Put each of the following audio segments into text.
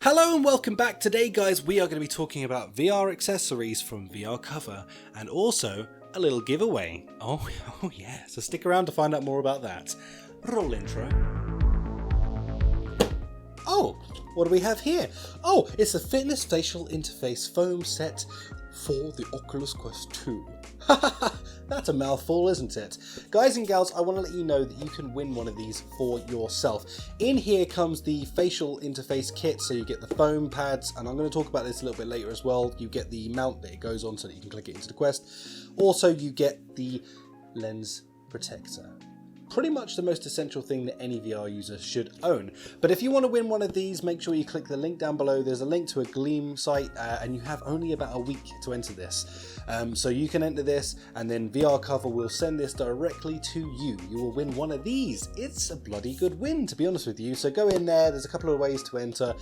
Hello and welcome back. Today guys we are going to be talking about VR accessories from VR Cover and also a little giveaway. Oh yeah, so stick around to find out more about that. Roll intro. Oh, what do we have here? Oh, it's a fitness facial interface foam set for the Oculus Quest 2. That's a mouthful, isn't it? Guys and gals, I want to let you know that you can win one of these for yourself. In here comes the facial interface kit, so you get the foam pads, and I'm going to talk about this a little bit later as well. You get the mount that it goes on so that you can click it into the Quest. Also, you get the lens protector. Pretty much the most essential thing that any VR user should own. But if you want to win one of these, make sure you click the link down below. There's a link to a Gleam site and you have only about a week to enter this. So you can enter this and then VR Cover will send this directly to you. You will win one of these. It's a bloody good win, to be honest with you. So go in there, there's a couple of ways to enter.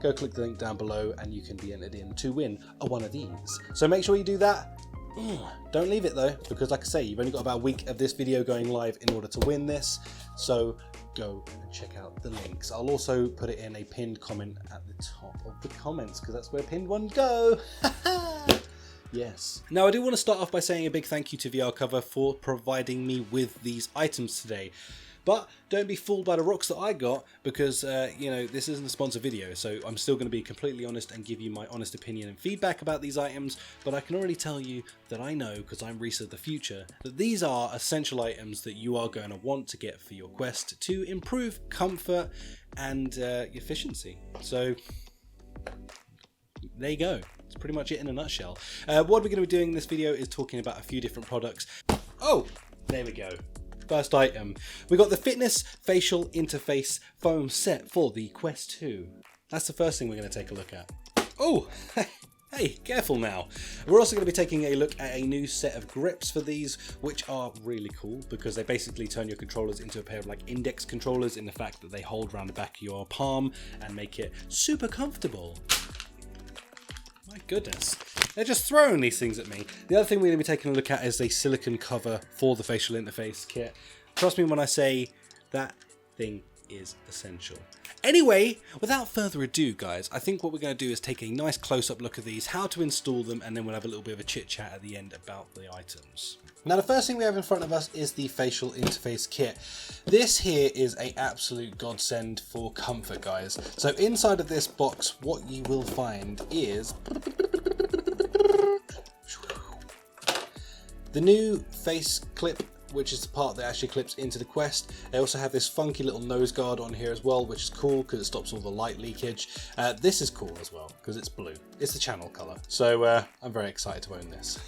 Go click the link down below and you can be entered in to win one of these. So make sure you do that. Don't leave it though, because like I say, you've only got about a week of this video going live in order to win this, so go and check out the links. I'll also put it in a pinned comment at the top of the comments, because that's where pinned ones go. Yes. Now I do want to start off by saying a big thank you to VR Cover for providing me with these items today. But don't be fooled by the rocks that I got, because, you know, this isn't a sponsored video, so I'm still going to be completely honest and give you my honest opinion and feedback about these items, but I can already tell you that I know, because I'm Rhys of the future, that these are essential items that you are going to want to get for your Quest to improve comfort and efficiency. So, there you go. That's pretty much it in a nutshell. What we're going to be doing in this video is talking about a few different products. Oh, there we go. First item, we got the Fitness Facial Interface Foam Set for the Quest 2. That's the first thing we're going to take a look at. Oh, hey, careful now. We're also going to be taking a look at a new set of grips for these, which are really cool because they basically turn your controllers into a pair of like index controllers in the fact that they hold around the back of your palm and make it super comfortable. My goodness, they're just throwing these things at me. The other thing we're going to be taking a look at is a silicone cover for the facial interface kit. Trust me when I say that thing is essential. Anyway, without further ado guys, I think what we're going to do is take a nice close-up look at these, how to install them, and then we'll have a little bit of a chit chat at the end about the items. Now the first thing we have in front of us is the facial interface kit. This here is an absolute godsend for comfort guys. So inside of this box what you will find is the new face clip, which is the part that actually clips into the Quest. They also have this funky little nose guard on here as well, which is cool because it stops all the light leakage. This is cool as well because it's blue. It's the channel color. So I'm very excited to own this.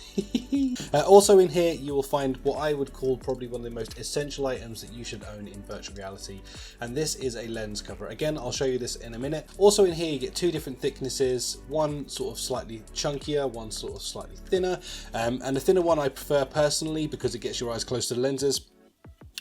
Also in here you will find what I would call probably one of the most essential items that you should own in virtual reality, and this is a lens cover. Again, I'll show you this in a minute. Also in here you get two different thicknesses, one sort of slightly chunkier, one sort of slightly thinner, and the thinner one I prefer personally because it gets your eyes close to the lenses,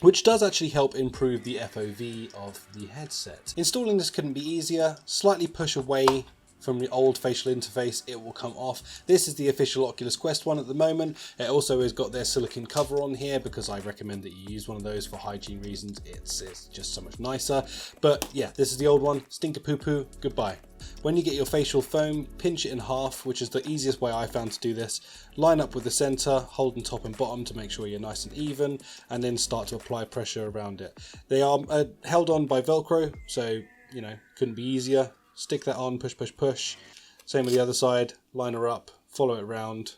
which does actually help improve the FOV of the headset. Installing this couldn't be easier. Slightly push away from the old facial interface, it will come off. This is the official Oculus Quest one at the moment. It also has got their silicone cover on here because I recommend that you use one of those for hygiene reasons. It's just so much nicer. But yeah, this is the old one. Stinker poo poo, goodbye. When you get your facial foam, pinch it in half, which is the easiest way I found to do this. Line up with the center, holding top and bottom to make sure you're nice and even, and then start to apply pressure around it. They are held on by Velcro, so you know, couldn't be easier. Stick that on, push, push, push. Same with the other side, line her up, follow it around,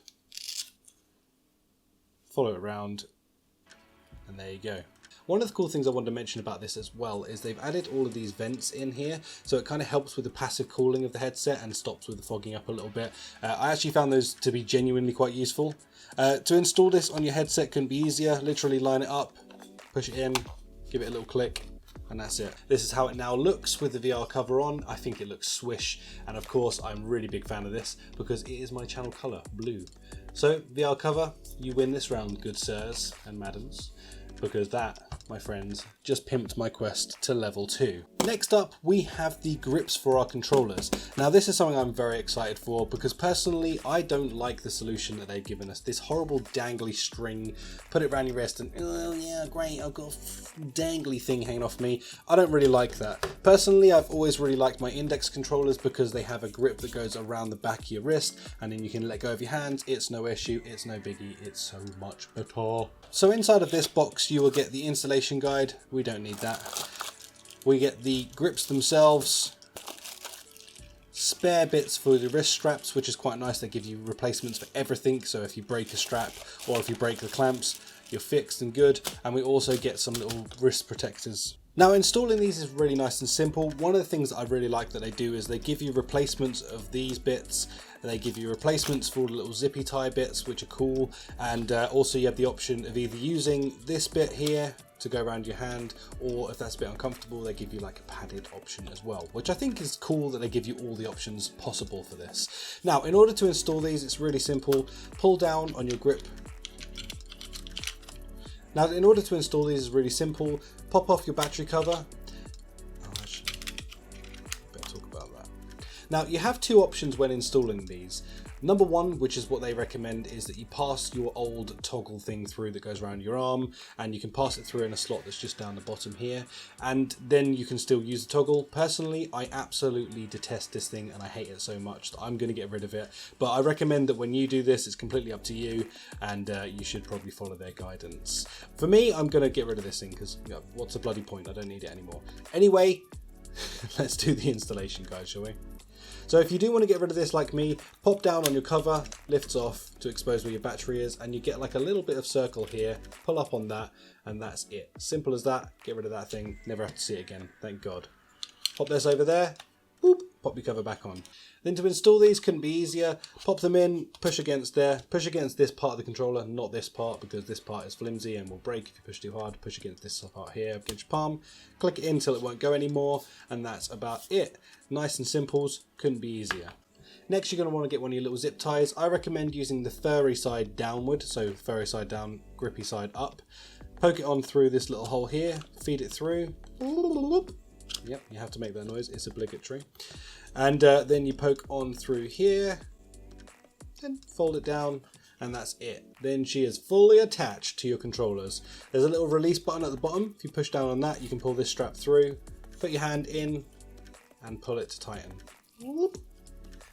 and there you go. One of the cool things I wanted to mention about this as well is they've added all of these vents in here, so it kind of helps with the passive cooling of the headset and stops with the fogging up a little bit. I actually found those to be genuinely quite useful. To install this on your headset couldn't be easier. Literally line it up, push it in, give it a little click, and that's it. This is how it now looks with the VR cover on. I think it looks swish, and of course I'm a really big fan of this because it is my channel color, blue. So VR cover, you win this round, good sirs and madams, because that, my friends, just pimped my Quest to level 2. Next up, we have the grips for our controllers. Now this is something I'm very excited for because personally I don't like the solution that they've given us. This horrible dangly string, put it around your wrist and oh yeah great, I've got a dangly thing hanging off me. I don't really like that. Personally, I've always really liked my index controllers because they have a grip that goes around the back of your wrist and then you can let go of your hands. It's no issue, it's no biggie, it's so much better. So inside of this box you will get the installation guide. We don't need that. We get the grips themselves, spare bits for the wrist straps, which is quite nice. They give you replacements for everything, so if you break a strap or if you break the clamps, you're fixed and good. And we also get some little wrist protectors. Now installing these is really nice and simple. One of the things that I really like that they do is they give you replacements of these bits. They give you replacements for the little zippy tie bits, which are cool. And also you have the option of either using this bit here to go around your hand, or if that's a bit uncomfortable, they give you like a padded option as well, which I think is cool that they give you all the options possible for this. Now, in order to install these, it's really simple. Pull down on your grip. Now, in order to install these, it's really simple. Pop off your battery cover. Oh, actually, better talk about that. Now, you have two options when installing these. Number one, which is what they recommend, is that you pass your old toggle thing through that goes around your arm, and you can pass it through in a slot that's just down the bottom here, and then you can still use the toggle. Personally, I absolutely detest this thing and I hate it so much that I'm going to get rid of it, but I recommend that when you do this, it's completely up to you, and you should probably follow their guidance. For me, I'm going to get rid of this thing because what's the bloody point? I don't need it anymore. Anyway, let's do the installation, guys, shall we? So if you do want to get rid of this like me, pop down on your cover, lifts off to expose where your battery is, and you get like a little bit of circle here, pull up on that, and that's it. Simple as that. Get rid of that thing, never have to see it again, thank God. Pop this over there, boop, pop your cover back on. Then to install these, couldn't be easier. Pop them in, push against there, push against this part of the controller, not this part, because this part is flimsy and will break if you push too hard. Push against this part here, against your palm, click it in until it won't go anymore, and that's about it. Nice and simples, couldn't be easier. Next, you're going to want to get one of your little zip ties. I recommend using the furry side downward, so furry side down, grippy side up. Poke it on through this little hole here, feed it through. Yep, you have to make that noise, it's obligatory. And then you poke on through here, then fold it down, and that's it. Then she is fully attached to your controllers. There's a little release button at the bottom. If you push down on that, you can pull this strap through, put your hand in, and pull it to tighten.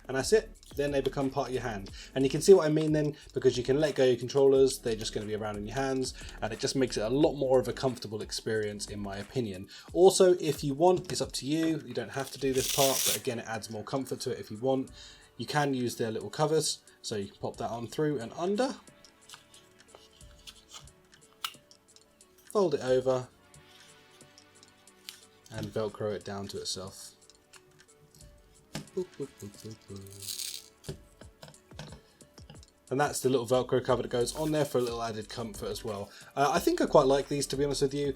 And that's it. Then they become part of your hand. And you can see what I mean then, because you can let go of your controllers, they're just going to be around in your hands, and it just makes it a lot more of a comfortable experience in my opinion. Also, if you want, it's up to you. You don't have to do this part, but again, it adds more comfort to it if you want. You can use their little covers, so you can pop that on through and under. Fold it over, and Velcro it down to itself. Boop, boop, boop, boop, boop. And that's the little Velcro cover that goes on there for a little added comfort as well. I think I quite like these, to be honest with you.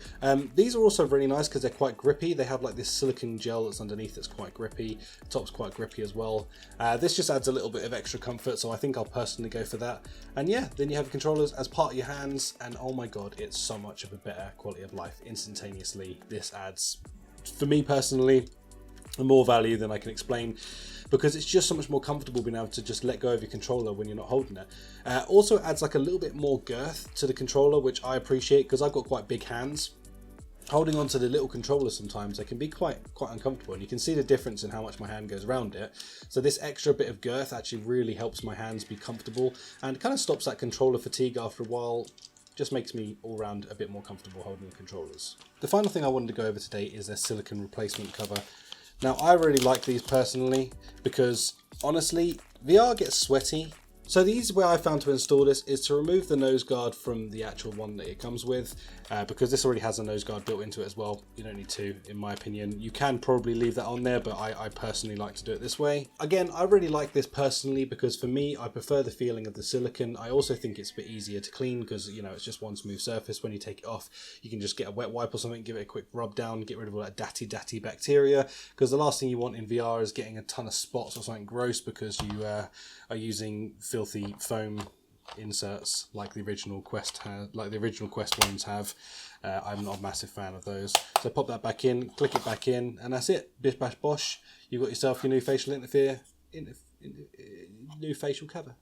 These are also really nice because they're quite grippy. They have like this silicone gel that's underneath that's quite grippy. The top's quite grippy as well. This just adds a little bit of extra comfort, so I think I'll personally go for that. And yeah, then you have the controllers as part of your hands, and oh my god, it's so much of a better quality of life instantaneously. This adds, for me personally, more value than I can explain, because it's just so much more comfortable being able to just let go of your controller when you're not holding it. Also, it adds like a little bit more girth to the controller, which I appreciate because I've got quite big hands. Holding onto the little controller sometimes, they can be quite uncomfortable, and you can see the difference in how much my hand goes around it. So this extra bit of girth actually really helps my hands be comfortable, and kind of stops that controller fatigue after a while. Just makes me all round a bit more comfortable holding the controllers. The final thing I wanted to go over today is their silicone replacement cover. Now, I really like these personally because, honestly, VR gets sweaty. So the easy way I found to install this is to remove the nose guard from the actual one that it comes with, because this already has a nose guard built into it as well. You don't need to, in my opinion. You can probably leave that on there, but I personally like to do it this way. Again, I really like this personally because for me, I prefer the feeling of the silicone. I also think it's a bit easier to clean because, you know, it's just one smooth surface. When you take it off, you can just get a wet wipe or something, give it a quick rub down, get rid of all that datty bacteria, because the last thing you want in VR is getting a ton of spots or something gross because you are using filthy foam inserts like the original Quest ones have. I'm not a massive fan of those. So pop that back in, click it back in, and that's it. Bish bash bosh. You've got yourself your new facial new facial cover.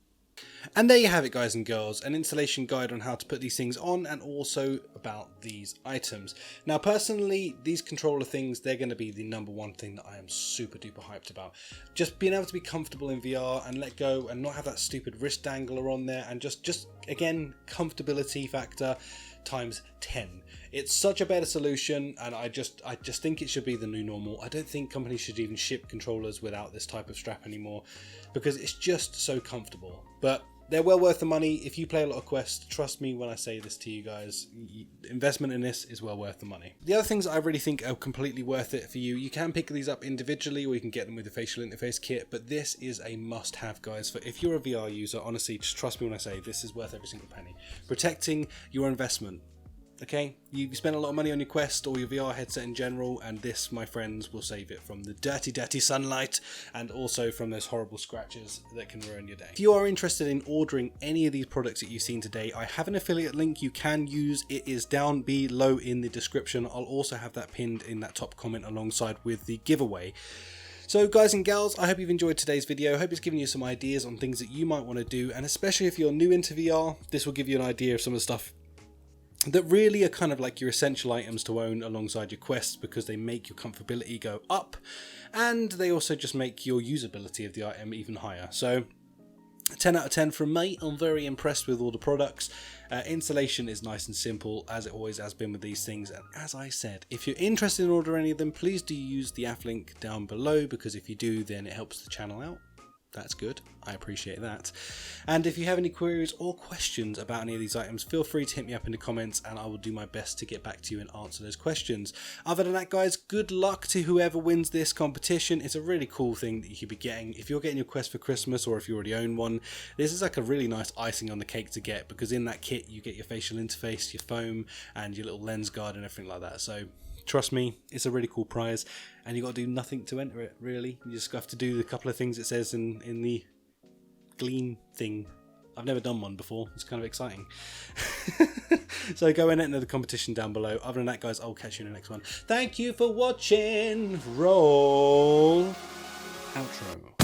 And there you have it, guys and girls, an installation guide on how to put these things on and also about these items. Now personally, these controller things, they're going to be the #1 thing that I am super duper hyped about. Just being able to be comfortable in VR and let go and not have that stupid wrist dangler on there, and just again, comfortability factor times 10. It's such a better solution, and I just think it should be the new normal. I don't think companies should even ship controllers without this type of strap anymore, because it's just so comfortable. But they're well worth the money. If you play a lot of Quest, trust me when I say this to you guys, investment in this is well worth the money. The other things I really think are completely worth it for you, you can pick these up individually or you can get them with the facial interface kit, but this is a must-have, guys. For if you're a VR user, honestly, just trust me when I say this is worth every single penny. Protecting your investment. Okay, you spend a lot of money on your Quest or your VR headset in general, and this, my friends, will save it from the dirty sunlight and also from those horrible scratches that can ruin your day. If you are interested in ordering any of these products that you've seen today, I have an affiliate link you can use. It is down below in the description. I'll also have that pinned in that top comment alongside with the giveaway. So guys and gals, I hope you've enjoyed today's video. I hope it's given you some ideas on things that you might want to do, and especially if you're new into VR, this will give you an idea of some of the stuff that really are kind of like your essential items to own alongside your Quest, because they make your comfortability go up and they also just make your usability of the item even higher. So 10 out of 10 from me. I'm very impressed with all the products. Installation is nice and simple, as it always has been with these things, and as I said, if you're interested in ordering any of them, please do use the AF link down below, because if you do, then it helps the channel out. That's good, I appreciate that. And if you have any queries or questions about any of these items, feel free to hit me up in the comments and I will do my best to get back to you and answer those questions. Other than that, guys, good luck to whoever wins this competition. It's a really cool thing that you could be getting. If you're getting your Quest for Christmas, or if you already own one, this is like a really nice icing on the cake to get, because in that kit you get your facial interface, your foam, and your little lens guard and everything like that. So trust me, it's a really cool prize, and you got to do nothing to enter it, really. You just have to do the couple of things it says in the Clean thing. I've never done one before, it's kind of exciting. So go and enter the competition down below. Other than that, guys, I'll catch you in the next one. Thank you for watching. Roll outro.